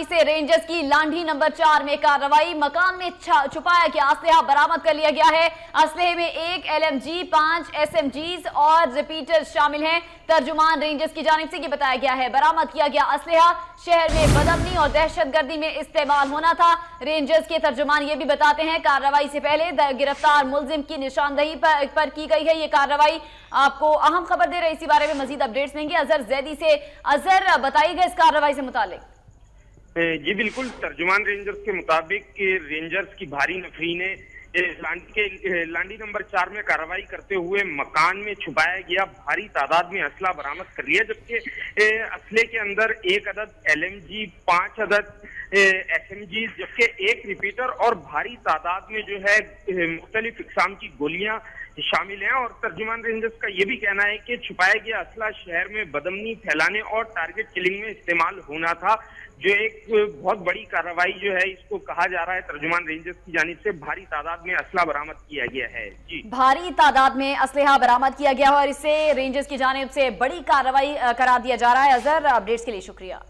से रेंजर्स की लांढी नंबर 4 में कार्रवाई। मकान में छुपाया गया असलहा बरामद कर लिया गया है। असलहे में 1 LMG, 5 SMGs और रिपीटर शामिल हैं। तर्जुमान रेंजर्स की जानिब से ये बताया गया है बरामद किया गया असलहा शहर में बदअमनी और दहशतगर्दी में इस्तेमाल होना था। रेंजर्स के तर्जुमान ये भी बताते हैं कार्रवाई से पहले गिरफ्तार मुलजिम की निशानदही पर की गई है ये कार्रवाई। आपको अहम खबर दे रहे इसी बारे में मजीद अपडेट्स लेंगे अजहर जैदी से। अजहर, बताइएगा इस कार्रवाई से मुतालिक। जी बिल्कुल, तर्जुमान रेंजर्स के मुताबिक रेंजर्स की भारी नफरी ने लांडी नंबर 4 में कार्रवाई करते हुए मकान में छुपाया गया भारी तादाद में असला बरामद कर लिया, जबकि असले के अंदर 1 अदद LMG, 5 अदद SMG, जबकि 1 रिपीटर और भारी तादाद में जो है मुख्तलिफ इकसाम की गोलियां शामिल हैं। और तर्जुमान रेंजर्स का ये भी कहना है कि छुपाया गया असला शहर में बदअमनी फैलाने और टारगेट किलिंग में इस्तेमाल होना था, जो एक बहुत बड़ी कार्रवाई जो है इसको कहा जा रहा है। तर्जुमान रेंजर्स की जानिब से भारी तादाद में असला बरामद किया गया है। जी, भारी तादाद में असलहा बरामद किया गया और इससे रेंजर्स की जानिब से बड़ी कार्रवाई करार दिया जा रहा है। अजहर, अपडेट्स के लिए शुक्रिया।